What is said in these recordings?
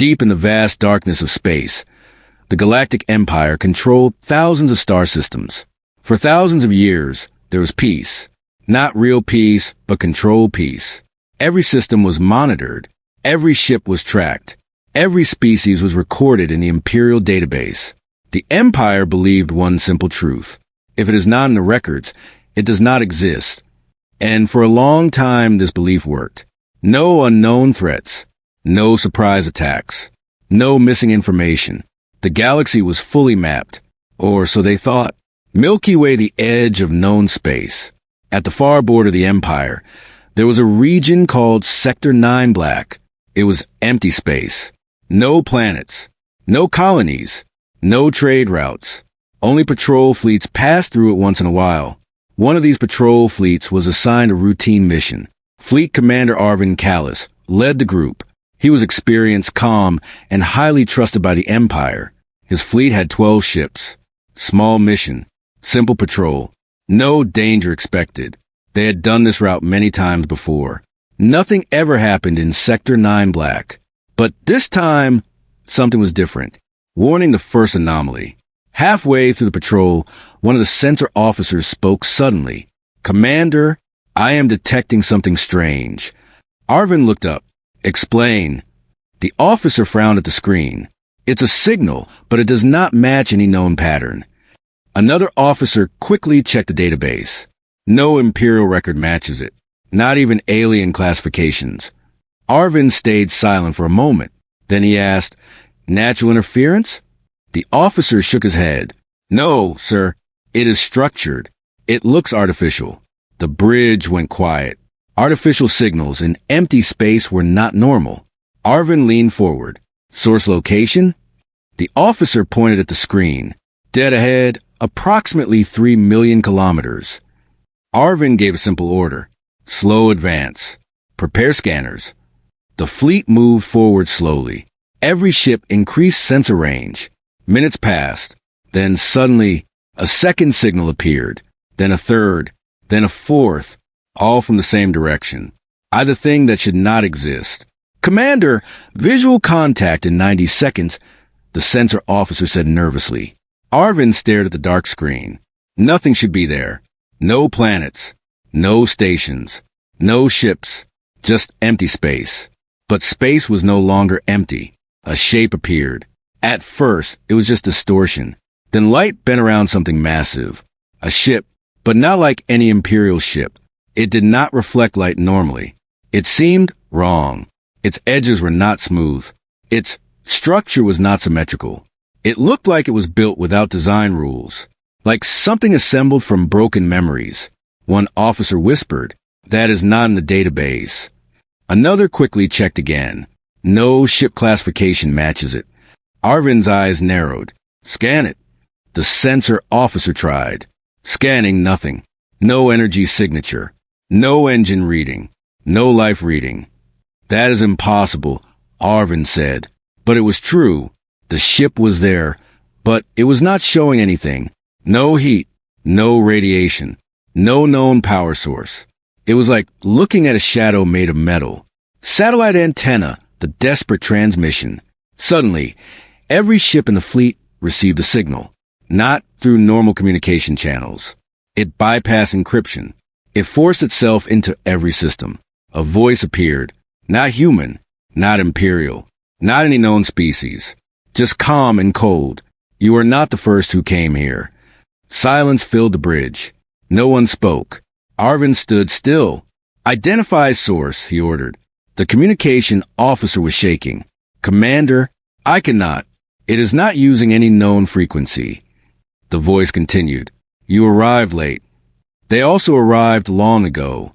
Deep in the vast darkness of space, the Galactic Empire controlled thousands of star systems. For thousands of years, there was peace. Not real peace, but controlled peace. Every system was monitored. Every ship was tracked. Every species was recorded in the Imperial database. The Empire believed one simple truth. If it is not in the records, it does not exist. And for a long time, this belief worked. No unknown threats. No surprise attacks. No missing information. The galaxy was fully mapped. Or so they thought. Milky Way, the edge of known space. At the far border of the Empire, there was a region called Sector 9 Black. It was empty space. No planets. No colonies. No trade routes. Only patrol fleets passed through it once in a while. One of these patrol fleets was assigned a routine mission. Fleet Commander Arvin Callis led the group. He was experienced, calm, and highly trusted by the Empire. His fleet had 12 ships. Small mission. Simple patrol. No danger expected. They had done this route many times before. Nothing ever happened in Sector 9 Black. But this time, something was different. Warning: the first anomaly. Halfway through the patrol, one of the center officers spoke suddenly. "Commander, I am detecting something strange." Arvin looked up. "Explain." The officer frowned at the screen. "It's a signal, but it does not match any known pattern." Another officer quickly checked the database. No Imperial record matches it. Not even alien classifications. Arvin stayed silent for a moment. Then he asked, "Natural interference?" The officer shook his head. "No, sir. It is structured. It looks artificial." The bridge went quiet. Artificial signals in empty space were not normal. Arvin leaned forward. "Source location?" The officer pointed at the screen. "Dead ahead, approximately 3 million kilometers." Arvin gave a simple order. "Slow advance. Prepare scanners." The fleet moved forward slowly. Every ship increased sensor range. Minutes passed. Then suddenly, a second signal appeared. Then a third. Then a fourth. All from the same direction. The thing that should not exist. "Commander, visual contact in 90 seconds, the sensor officer said nervously. Arvin stared at the dark screen. Nothing should be there. No planets. No stations. No ships. Just empty space. But space was no longer empty. A shape appeared. At first, it was just distortion. Then light bent around something massive. A ship, but not like any Imperial ship. It did not reflect light normally. It seemed wrong. Its edges were not smooth. Its structure was not symmetrical. It looked like it was built without design rules. Like something assembled from broken memories. One officer whispered, "That is not in the database." Another quickly checked again. No ship classification matches it. Arvin's eyes narrowed. "Scan it." The sensor officer tried. Scanning, nothing. No energy signature. No engine reading. No life reading. "That is impossible," Arvin said. But it was true. The ship was there, but it was not showing anything. No heat. No radiation. No known power source. It was like looking at a shadow made of metal. Satellite antenna, the desperate transmission. Suddenly, every ship in the fleet received a signal. Not through normal communication channels. It bypassed encryption. It forced itself into every system. A voice appeared. Not human. Not Imperial. Not any known species. Just calm and cold. "You are not the first who came here." Silence filled the bridge. No one spoke. Arvin stood still. "Identify source," he ordered. The communication officer was shaking. "Commander, I cannot. It is not using any known frequency." The voice continued. "You arrived late. They also arrived long ago."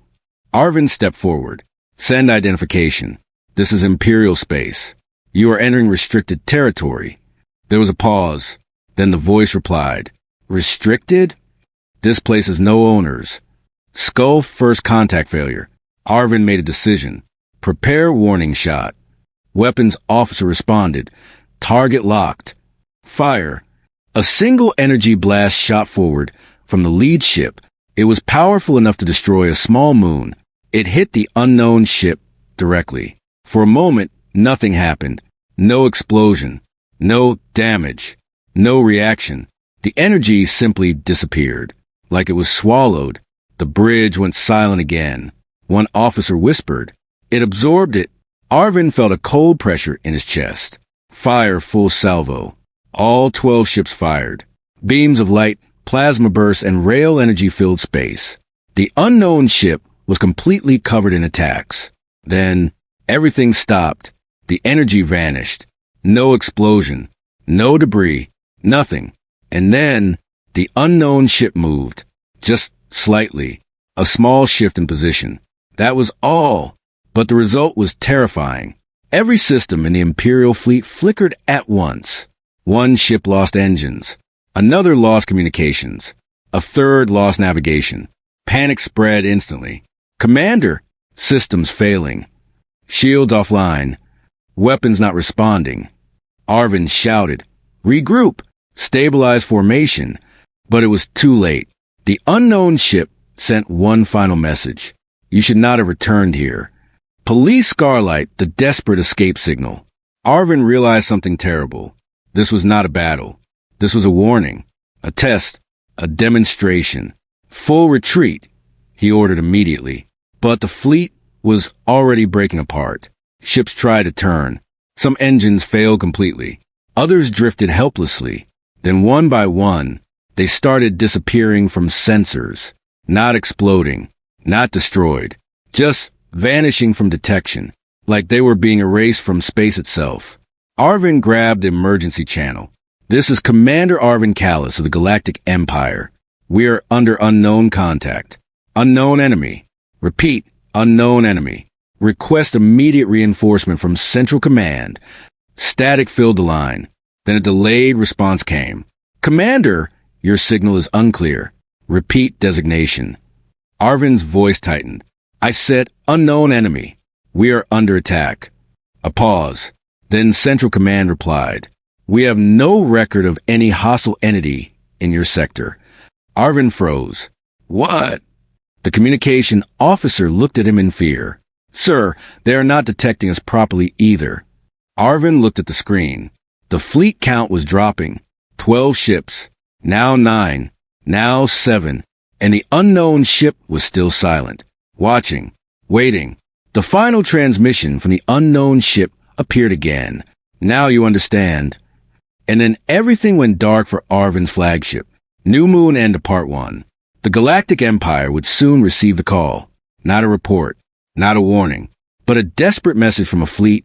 Arvin stepped forward. "Send identification. This is Imperial space. You are entering restricted territory." There was a pause. Then the voice replied. "Restricted? This place has no owners." Skull first contact failure. Arvin made a decision. "Prepare warning shot." Weapons officer responded. "Target locked." Fire. A single energy blast shot forward from the lead ship. It was powerful enough to destroy a small moon. It hit the unknown ship directly. For a moment, nothing happened. No explosion. No damage. No reaction. The energy simply disappeared, like it was swallowed. The bridge went silent again. One officer whispered. It absorbed it. Arvin felt a cold pressure in his chest. Fire full salvo. All 12 ships fired. Beams of light, plasma bursts, and rail energy filled space. The unknown ship was completely covered in attacks. Then, everything stopped. The energy vanished. No explosion. No debris. Nothing. And then, the unknown ship moved. Just slightly. A small shift in position. That was all. But the result was terrifying. Every system in the Imperial fleet flickered at once. One ship lost engines. Another lost communications. A third lost navigation. Panic spread instantly. Commander! Systems failing. Shields offline. Weapons not responding. Arvin shouted. Regroup! Stabilize formation. But it was too late. The unknown ship sent one final message. You should not have returned here. Police Starlight, the desperate escape signal. Arvin realized something terrible. This was not a battle. This was a warning, a test, a demonstration. Full retreat, he ordered immediately. But the fleet was already breaking apart. Ships tried to turn. Some engines failed completely. Others drifted helplessly. Then one by one, they started disappearing from sensors. Not exploding, not destroyed, just vanishing from detection, like they were being erased from space itself. Arvin grabbed the emergency channel. This is Commander Arvin Callis of the Galactic Empire. We are under unknown contact. Unknown enemy. Repeat, unknown enemy. Request immediate reinforcement from Central Command. Static filled the line. Then a delayed response came. Commander, your signal is unclear. Repeat designation. Arvin's voice tightened. I said, unknown enemy. We are under attack. A pause. Then Central Command replied, we have no record of any hostile entity in your sector. Arvin froze. What? The communication officer looked at him in fear. Sir, they are not detecting us properly either. Arvin looked at the screen. The fleet count was dropping. 12 ships. Now 9. Now 7. And the unknown ship was still silent. Watching, waiting. The final transmission from the unknown ship appeared again. Now you understand. And then everything went dark for Arvin's flagship. New Moon End of Part 1. The Galactic Empire would soon receive the call. Not a report, not a warning, but a desperate message from a fleet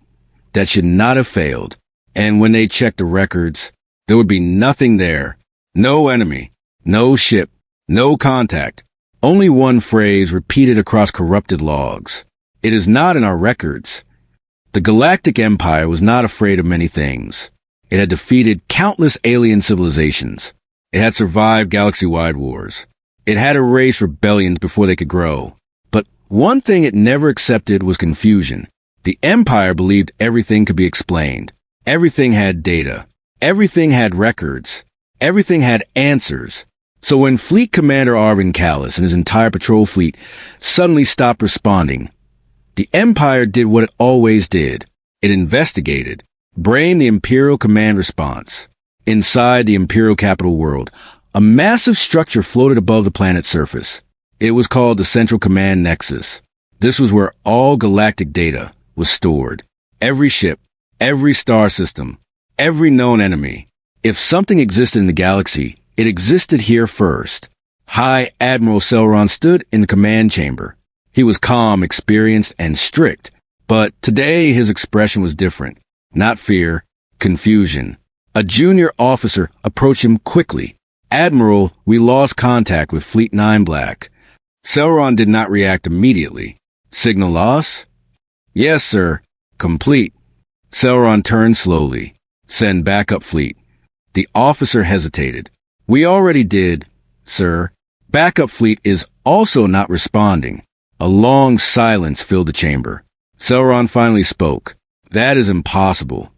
that should not have failed. And when they checked the records, there would be nothing there. No enemy, no ship, no contact. Only one phrase repeated across corrupted logs. It is not in our records. The Galactic Empire was not afraid of many things. It had defeated countless alien civilizations. It had survived galaxy-wide wars. It had erased rebellions before they could grow. But one thing it never accepted was confusion. The Empire believed everything could be explained. Everything had data. Everything had records. Everything had answers. So when Fleet Commander Arvin Callis and his entire patrol fleet suddenly stopped responding, the Empire did what it always did. It investigated, brained the Imperial command response. Inside the Imperial capital world, a massive structure floated above the planet's surface. It was called the Central Command Nexus. This was where all galactic data was stored. Every ship, every star system, every known enemy. If something existed in the galaxy, it existed here first. High Admiral Selron stood in the command chamber. He was calm, experienced, and strict, but today his expression was different. Not fear, confusion. A junior officer approached him quickly. Admiral, we lost contact with Fleet 9 Black. Selron did not react immediately. Signal loss? Yes, sir. Complete. Selron turned slowly. Send backup fleet. The officer hesitated. We already did, sir. Backup fleet is also not responding. A long silence filled the chamber. Selron finally spoke. That is impossible.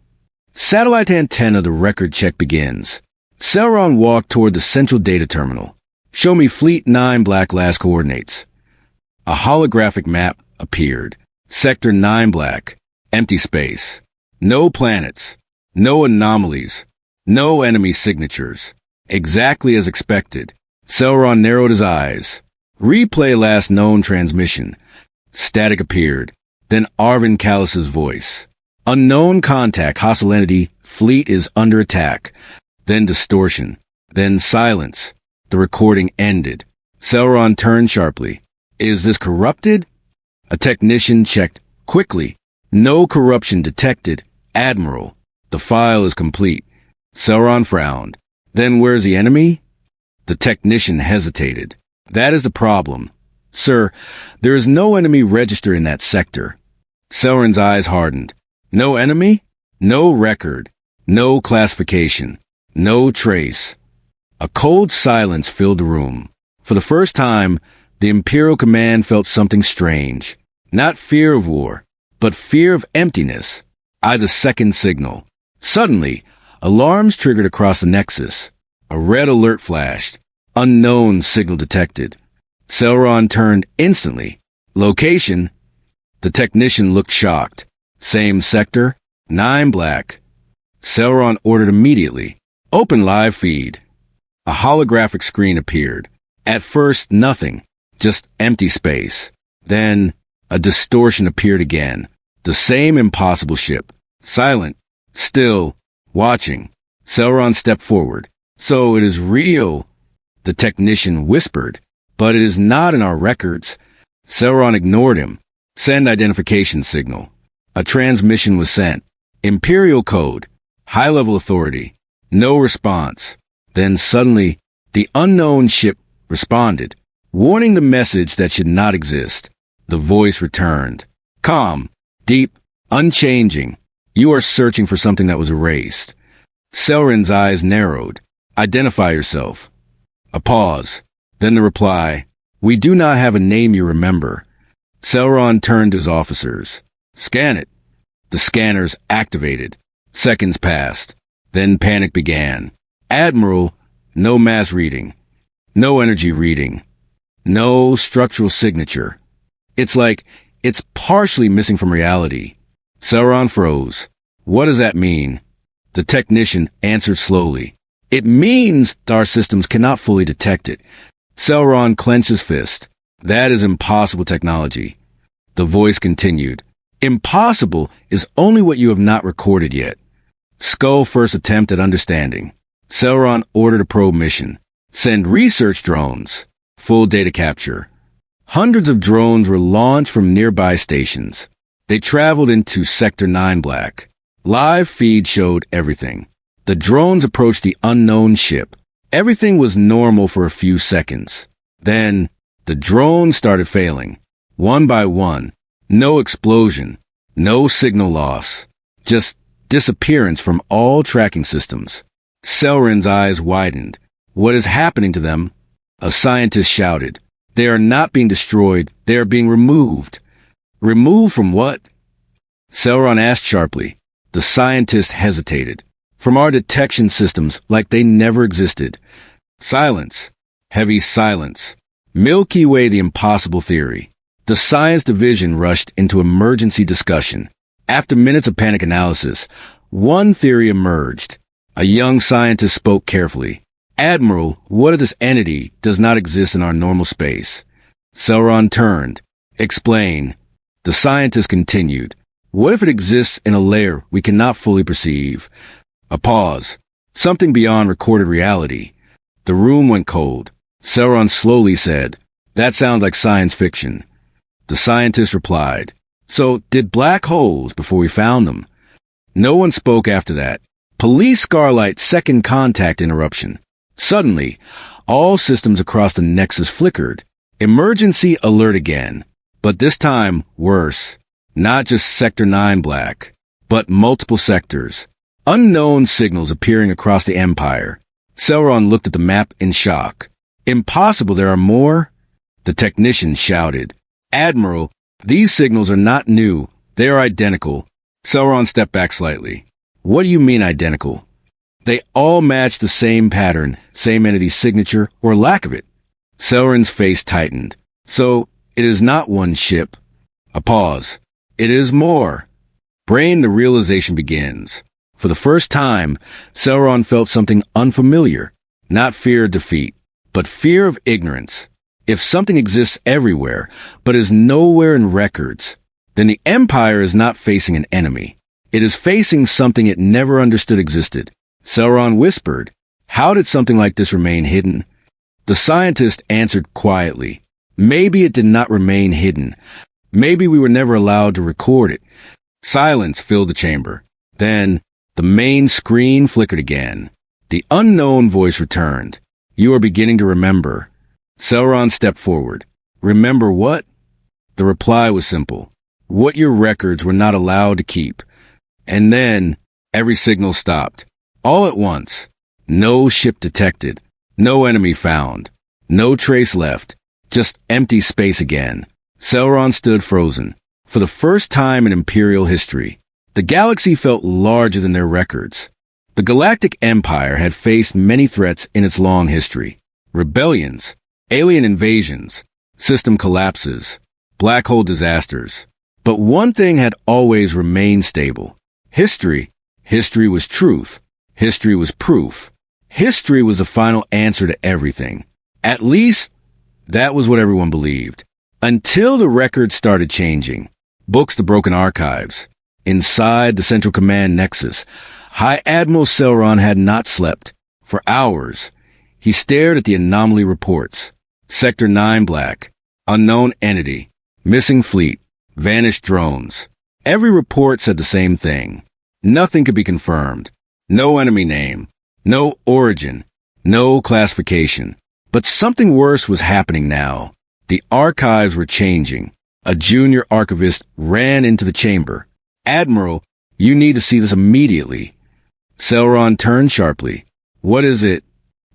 Satellite antenna, the record check begins. Selron walked toward the central data terminal. Show me Fleet 9 Black last coordinates. A holographic map appeared. Sector 9 Black. Empty space. No planets. No anomalies. No enemy signatures. Exactly as expected. Sauron narrowed his eyes. Replay last known transmission. Static appeared. Then Arvin Callus's voice. Unknown contact, hostile entity, fleet is under attack. Then distortion. Then silence. The recording ended. Sauron turned sharply. Is this corrupted? A technician checked quickly. No corruption detected. Admiral, the file is complete. Sauron frowned. Then where's the enemy? The technician hesitated. That is the problem. Sir, there is no enemy register in that sector. Sauron's eyes hardened. No enemy? No record. No classification. No trace. A cold silence filled the room. For the first time, the Imperial command felt something strange. Not fear of war, but fear of emptiness. The second signal. Suddenly, alarms triggered across the nexus. A red alert flashed. Unknown signal detected. Sauron turned instantly. Location? The technician looked shocked. Same sector? 9 black. Sauron ordered immediately. Open live feed. A holographic screen appeared. At first, nothing. Just empty space. Then, a distortion appeared again. The same impossible ship. Silent. Still. Watching. Sauron stepped forward. So it is real. The technician whispered. But it is not in our records. Sauron ignored him. Send identification signal. A transmission was sent. Imperial code. High-level authority. No response. Then suddenly, the unknown ship responded, warning the message that should not exist. The voice returned. Calm. Deep. Unchanging. You are searching for something that was erased. Sauron's eyes narrowed. Identify yourself. A pause. Then the reply. We do not have a name you remember. Sauron turned to his officers. Scan it. The scanners activated. Seconds passed. Then panic began. Admiral, no mass reading. No energy reading. No structural signature. It's like it's partially missing from reality. Sauron froze. What does that mean? The technician answered slowly. It means our systems cannot fully detect it. Sauron clenched his fist. That is impossible technology. The voice continued. Impossible is only what you have not recorded yet. Skull first attempt at understanding. Sauron ordered a probe mission. Send research drones. Full data capture. Hundreds of drones were launched from nearby stations. They traveled into Sector 9 Black. Live feed showed everything. The drones approached the unknown ship. Everything was normal for a few seconds. Then, the drones started failing. One by one. No explosion. No signal loss. Just disappearance from all tracking systems. Sauron's eyes widened. What is happening to them? A scientist shouted. They are not being destroyed. They are being removed. Removed from what? Sauron asked sharply. The scientist hesitated. From our detection systems, like they never existed. Silence. Heavy silence. Milky Way, the impossible theory. The science division rushed into emergency discussion. After minutes of panic analysis, one theory emerged. A young scientist spoke carefully. Admiral, what if this entity does not exist in our normal space? Sauron turned. Explain. The scientist continued. What if it exists in a layer we cannot fully perceive? A pause. Something beyond recorded reality. The room went cold. Sauron slowly said, That sounds like science fiction. The scientist replied, So, did black holes before we found them? No one spoke after that. Police Scarlight's second contact interruption. Suddenly, all systems across the nexus flickered. Emergency alert again. But this time, worse. Not just Sector 9 Black, but multiple sectors. Unknown signals appearing across the Empire. Sauron looked at the map in shock. Impossible, there are more? The technician shouted. Admiral, these signals are not new. They are identical. Sauron stepped back slightly. What do you mean identical? They all match the same pattern, same entity signature, or lack of it. Sauron's face tightened. So, it is not one ship. A pause. It is more. Brain, the realization begins. For the first time, Sauron felt something unfamiliar. Not fear of defeat, but fear of ignorance. If something exists everywhere, but is nowhere in records, then the Empire is not facing an enemy. It is facing something it never understood existed. Sauron whispered, "How did something like this remain hidden?" The scientist answered quietly, "Maybe it did not remain hidden. Maybe we were never allowed to record it." Silence filled the chamber. Then, the main screen flickered again. The unknown voice returned. "You are beginning to remember." Sauron stepped forward. "Remember what?" The reply was simple. "What your records were not allowed to keep." And then, every signal stopped. All at once. No ship detected. No enemy found. No trace left. Just empty space again. Sauron stood frozen. For the first time in Imperial history, the galaxy felt larger than their records. The Galactic Empire had faced many threats in its long history. Rebellions, alien invasions, system collapses, black hole disasters. But one thing had always remained stable. History. History was truth. History was proof. History was the final answer to everything. At least, that was what everyone believed. Until the records started changing. Books, the broken archives. Inside the Central Command Nexus, High Admiral Sauron had not slept. For hours, he stared at the anomaly reports. Sector 9 black. Unknown entity. Missing fleet. Vanished drones. Every report said the same thing. Nothing could be confirmed. No enemy name. No origin. No classification. But something worse was happening now. The archives were changing. A junior archivist ran into the chamber. "Admiral, you need to see this immediately." Sauron turned sharply. "What is it?"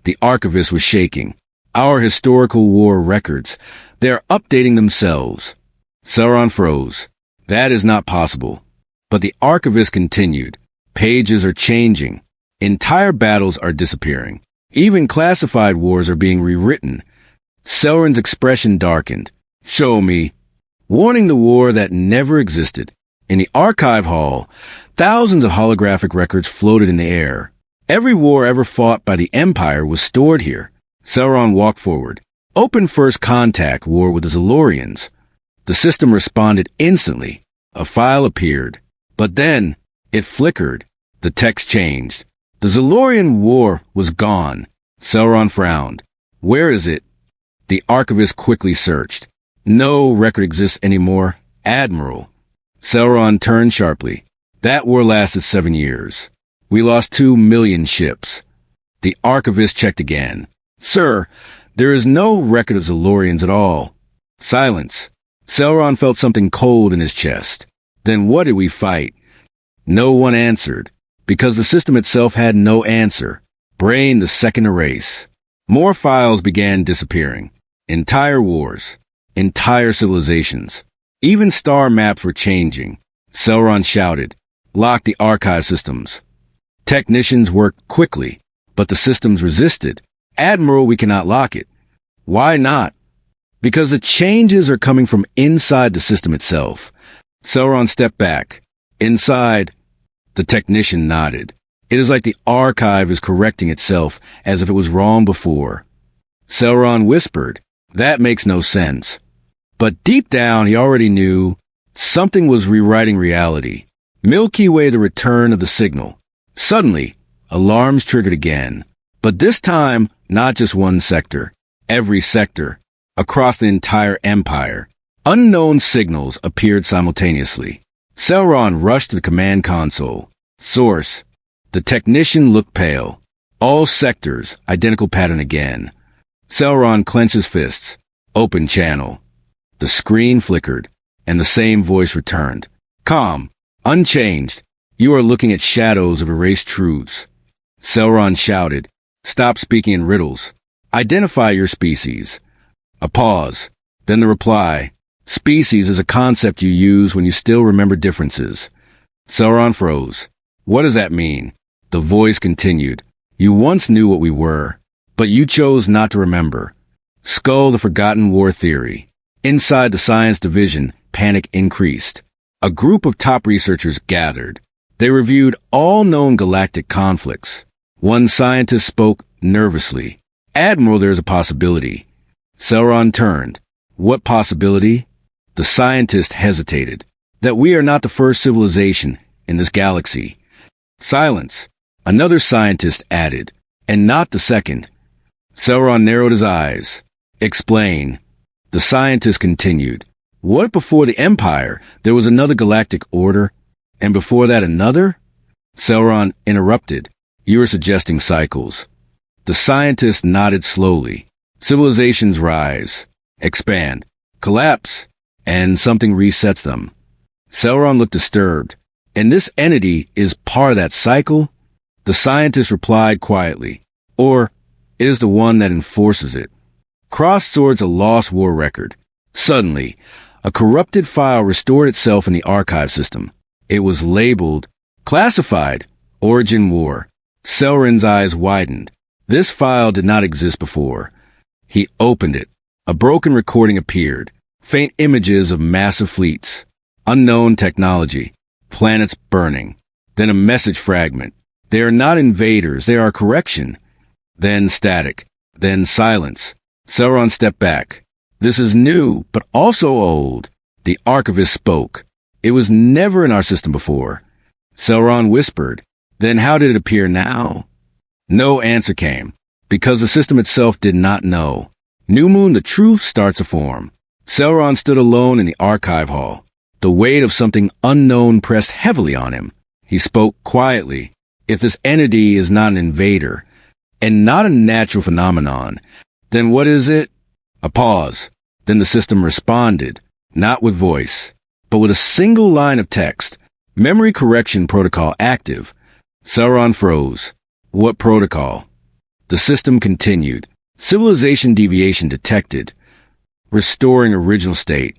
The archivist was shaking. "Our historical war records. They are updating themselves." Sauron froze. "That is not possible." But the archivist continued. "Pages are changing. Entire battles are disappearing. Even classified wars are being rewritten." Sauron's expression darkened. "Show me." Warning the war that never existed. In the archive hall, thousands of holographic records floated in the air. Every war ever fought by the Empire was stored here. Sauron walked forward. "Open first contact war with the Zalorians." The system responded instantly. A file appeared. But then, it flickered. The text changed. The Zalorian war was gone. Sauron frowned. "Where is it?" The archivist quickly searched. "No record exists anymore, Admiral." Sauron turned sharply. "That war lasted 7 years. We lost 2 million ships." The archivist checked again. "Sir, there is no record of Zalorians at all." Silence. Sauron felt something cold in his chest. "Then what did we fight?" No one answered, because the system itself had no answer. Brain, the second erase. More files began disappearing. Entire wars. Entire civilizations. Even star maps were changing. Sauron shouted, "Lock the archive systems." Technicians worked quickly, but the systems resisted. "Admiral, we cannot lock it." "Why not?" "Because the changes are coming from inside the system itself." Sauron stepped back. "Inside?" The technician nodded. "It is like the archive is correcting itself as if it was wrong before." Sauron whispered, "That makes no sense." But deep down, he already knew something was rewriting reality. Milky Way, the return of the signal. Suddenly, alarms triggered again. But this time, not just one sector. Every sector. Across the entire empire. Unknown signals appeared simultaneously. Sauron rushed to the command console. Source. The technician looked pale. All sectors, identical pattern again. Sauron clenched his fists. Open channel. The screen flickered, and the same voice returned. "Calm. Unchanged. You are looking at shadows of erased truths." Sauron shouted, "Stop speaking in riddles. Identify your species." A pause. Then the reply. "Species is a concept you use when you still remember differences." Sauron froze. "What does that mean?" The voice continued. "You once knew what we were, but you chose not to remember." Skull, the forgotten war theory. Inside the science division, panic increased. A group of top researchers gathered. They reviewed all known galactic conflicts. One scientist spoke nervously. Admiral, there's a possibility. Sauron turned. What possibility? The scientist hesitated. That we are not the first civilization in this galaxy. Silence. Another scientist added. And not the second. Sauron narrowed his eyes. Explain. The scientist continued. What before the Empire, there was another galactic order? And before that another? Sauron interrupted. You are suggesting cycles. The scientist nodded slowly. Civilizations rise, expand, collapse, and something resets them. Sauron looked disturbed. And this entity is part of that cycle? The scientist replied quietly. Or, it is the one that enforces it. Crossed swords a lost war record. Suddenly, a corrupted file restored itself in the archive system. It was labeled, Classified, Origin War. Sauron's eyes widened. This file did not exist before. He opened it. A broken recording appeared. Faint images of massive fleets. Unknown technology. Planets burning. Then a message fragment. They are not invaders, they are correction. Then static. Then silence. Sauron stepped back. This is new, but also old. The archivist spoke. It was never in our system before. Sauron whispered. Then how did it appear now? No answer came, because the system itself did not know. New Moon, the truth starts to form. Sauron stood alone in the archive hall. The weight of something unknown pressed heavily on him. He spoke quietly. If this entity is not an invader, and not a natural phenomenon, then what is it? A pause. Then the system responded, not with voice, but with a single line of text. Memory correction protocol active. Sauron froze. What protocol? The system continued. Civilization deviation detected. Restoring original state.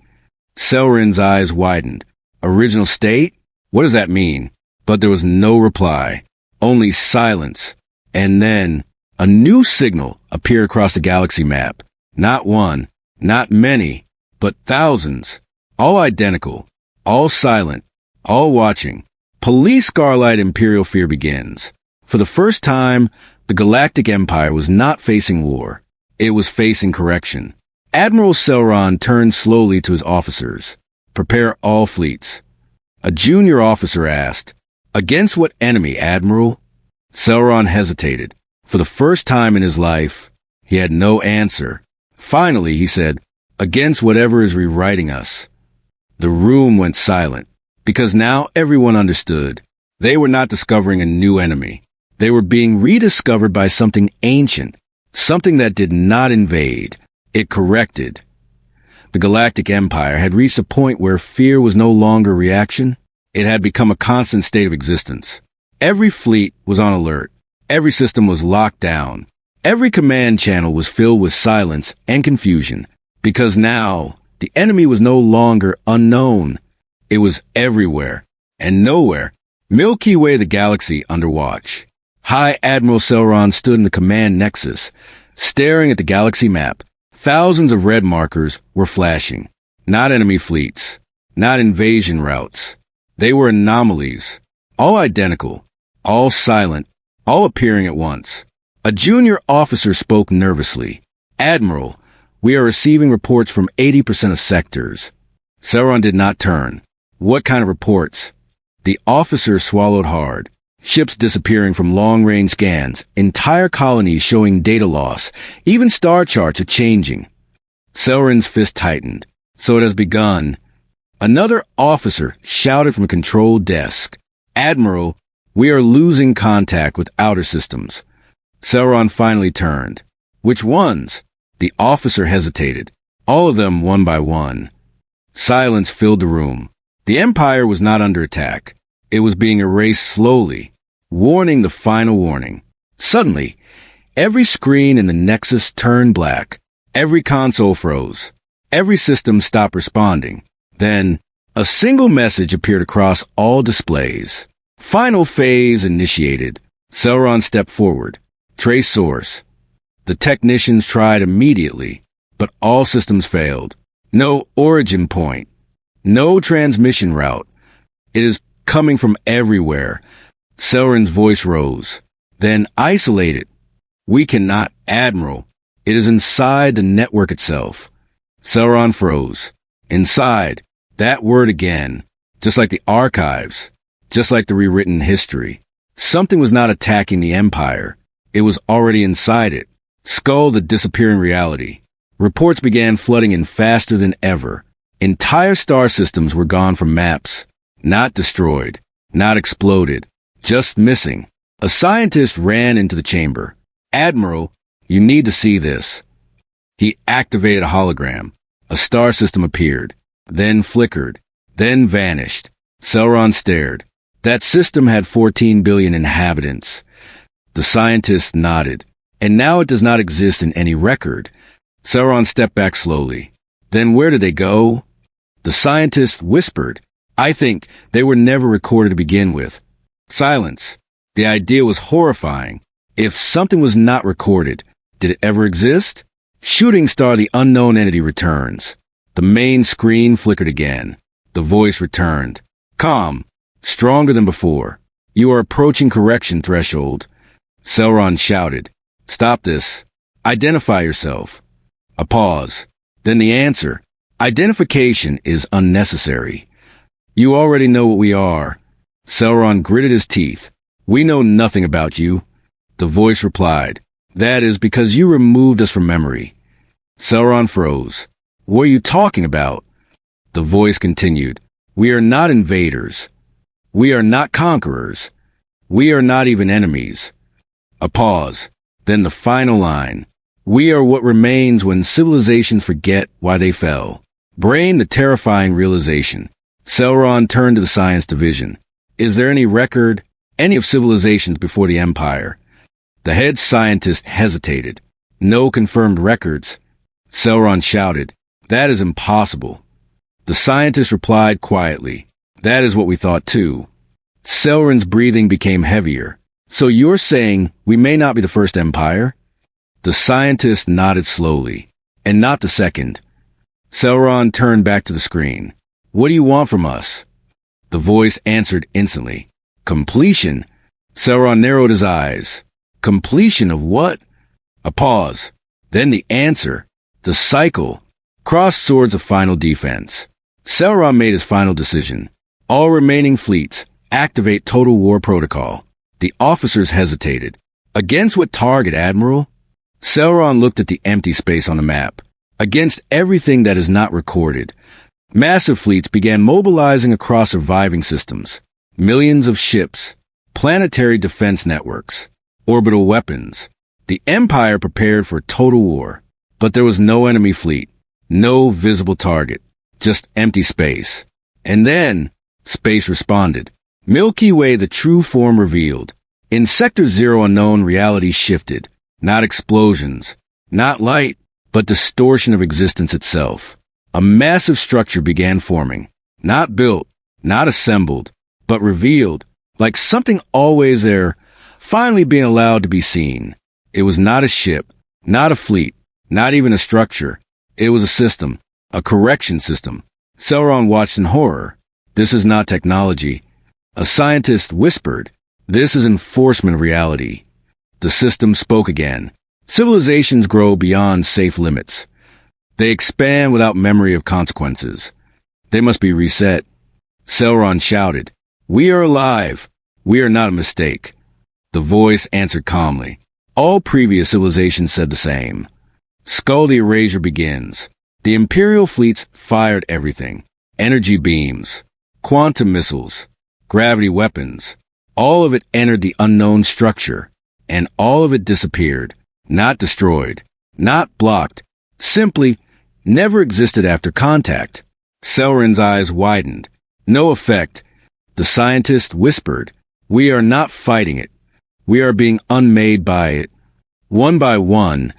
Sauron's eyes widened. Original state? What does that mean? But there was no reply. Only silence. And then, a new signal appeared across the galaxy map. Not one, not many, but thousands. All identical. All silent. All watching. Police Scarlet Imperial fear begins. For the first time, the Galactic Empire was not facing war. It was facing correction. Admiral Sauron turned slowly to his officers. Prepare all fleets. A junior officer asked, Against what enemy, Admiral? Sauron hesitated. For the first time in his life, he had no answer. Finally, he said, Against whatever is rewriting us. The room went silent, because now everyone understood. They were not discovering a new enemy. They were being rediscovered by something ancient, something that did not invade. It corrected. The Galactic Empire had reached a point where fear was no longer reaction. It had become a constant state of existence. Every fleet was on alert. Every system was locked down. Every command channel was filled with silence and confusion, because now the enemy was no longer unknown. It was everywhere and nowhere. Milky Way, the galaxy, under watch. High Admiral Sauron stood in the command nexus, staring at the galaxy map. Thousands of red markers were flashing. Not enemy fleets, not invasion routes. They were anomalies, all identical, all silent, all appearing at once. A junior officer spoke nervously. Admiral, we are receiving reports from 80% of sectors. Sauron did not turn. What kind of reports? The officer swallowed hard. Ships disappearing from long-range scans, entire colonies showing data loss, even star charts are changing. Sauron's fist tightened. So it has begun. Another officer shouted from a control desk. Admiral, we are losing contact with outer systems. Sauron finally turned. Which ones? The officer hesitated. All of them, one by one. Silence filled the room. The Empire was not under attack. It was being erased slowly, warning the final warning. Suddenly, every screen in the Nexus turned black. Every console froze. Every system stopped responding. Then, a single message appeared across all displays. Final phase initiated. Sauron stepped forward. Trace source. The technicians tried immediately, but all systems failed. No origin point. No transmission route. It is coming from everywhere. Sauron's voice rose. Then isolate it. We cannot, Admiral. It is inside the network itself. Sauron froze. Inside. That word again. Just like the archives. Just like the rewritten history. Something was not attacking the Empire. It was already inside it. Skull the disappearing reality. Reports began flooding in faster than ever. Entire star systems were gone from maps. Not destroyed. Not exploded. Just missing. A scientist ran into the chamber. Admiral, you need to see this. He activated a hologram. A star system appeared. Then flickered. Then vanished. Sauron stared. That system had 14 billion inhabitants. The scientist nodded. And now it does not exist in any record. Sauron stepped back slowly. Then where did they go? The scientist whispered. I think they were never recorded to begin with. Silence. The idea was horrifying. If something was not recorded, did it ever exist? Shooting star the unknown entity returns. The main screen flickered again. The voice returned. Calm. Stronger than before. You are approaching correction threshold. Sauron shouted. Stop this. Identify yourself. A pause. Then the answer. Identification is unnecessary. You already know what we are. Sauron gritted his teeth. We know nothing about you. The voice replied. That is because you removed us from memory. Sauron froze. What are you talking about? The voice continued. We are not invaders. We are not conquerors. We are not even enemies. A pause. Then the final line. We are what remains when civilizations forget why they fell. Brain the terrifying realization. Sauron turned to the science division. Is there any record, any of civilizations before the Empire? The head scientist hesitated. No confirmed records. Sauron shouted. That is impossible. The scientist replied quietly. That is what we thought too. Sauron's breathing became heavier. So you're saying we may not be the first empire? The scientist nodded slowly. And not the second. Sauron turned back to the screen. What do you want from us? The voice answered instantly. Completion. Sauron narrowed his eyes. Completion of what? A pause. Then the answer. The cycle. Crossed swords of final defense. Sauron made his final decision. All remaining fleets, activate Total War Protocol. The officers hesitated. Against what target, Admiral? Sauron looked at the empty space on the map. Against everything that is not recorded. Massive fleets began mobilizing across surviving systems. Millions of ships. Planetary defense networks. Orbital weapons. The Empire prepared for total war. But there was no enemy fleet. No visible target. Just empty space. And then, space responded. Milky Way, the true form revealed. In Sector Zero, unknown reality shifted. Not explosions. Not light, but distortion of existence itself. A massive structure began forming. Not built, not assembled, but revealed, like something always there, finally being allowed to be seen. It was not a ship, not a fleet, not even a structure. It was a system, a correction system. Sauron watched in horror. This is not technology. A scientist whispered, this is enforcement of reality. The system spoke again. Civilizations grow beyond safe limits. They expand without memory of consequences. They must be reset. Sauron shouted, we are alive. We are not a mistake. The voice answered calmly. All previous civilizations said the same. Skull the erasure begins. The Imperial fleets fired everything. Energy beams, quantum missiles, gravity weapons. All of it entered the unknown structure, and all of it disappeared. Not destroyed, not blocked, simply never existed after contact. Sauron's eyes widened. No effect. The scientist whispered, we are not fighting it. We are being unmade by it. One by one,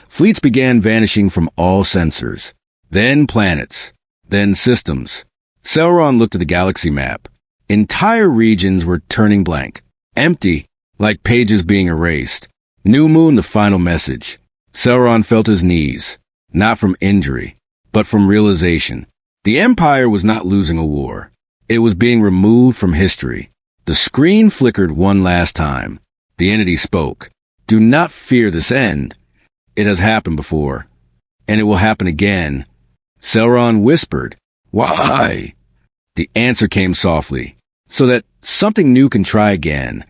fleets began vanishing from all sensors. Then planets. Then systems. Sauron looked at the galaxy map. Entire regions were turning blank. Empty, like pages being erased. New Moon, the final message. Sauron felt his knees. Not from injury, but from realization. The Empire was not losing a war. It was being removed from history. The screen flickered one last time. The entity spoke. Do not fear this end. It has happened before, and it will happen again. Sauron whispered, Why? The answer came softly, so that something new can try again.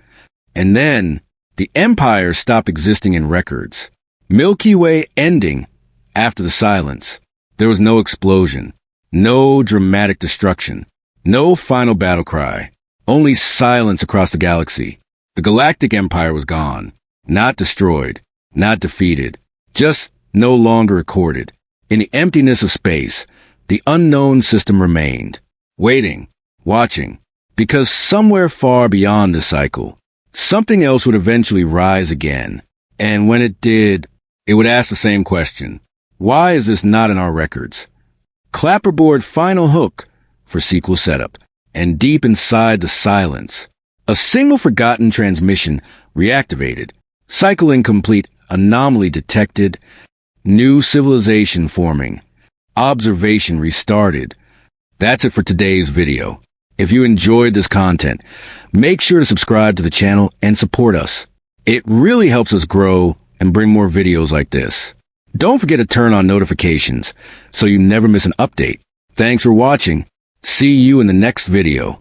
And then, the Empire stopped existing in records. Milky Way ending. After the silence, there was no explosion, no dramatic destruction, no final battle cry, only silence across the galaxy. The Galactic Empire was gone, not destroyed, not defeated, just no longer recorded. In the emptiness of space, the unknown system remained, waiting, watching, because somewhere far beyond this cycle, something else would eventually rise again. And when it did, it would ask the same question. Why is this not in our records? Clapperboard final hook for sequel setup. And deep inside the silence, a single forgotten transmission reactivated. Cycle incomplete, anomaly detected, new civilization forming, observation restarted. That's it for today's video. If you enjoyed this content, make sure to subscribe to the channel and support us. It really helps us grow and bring more videos like this. Don't forget to turn on notifications so you never miss an update. Thanks for watching. See you in the next video.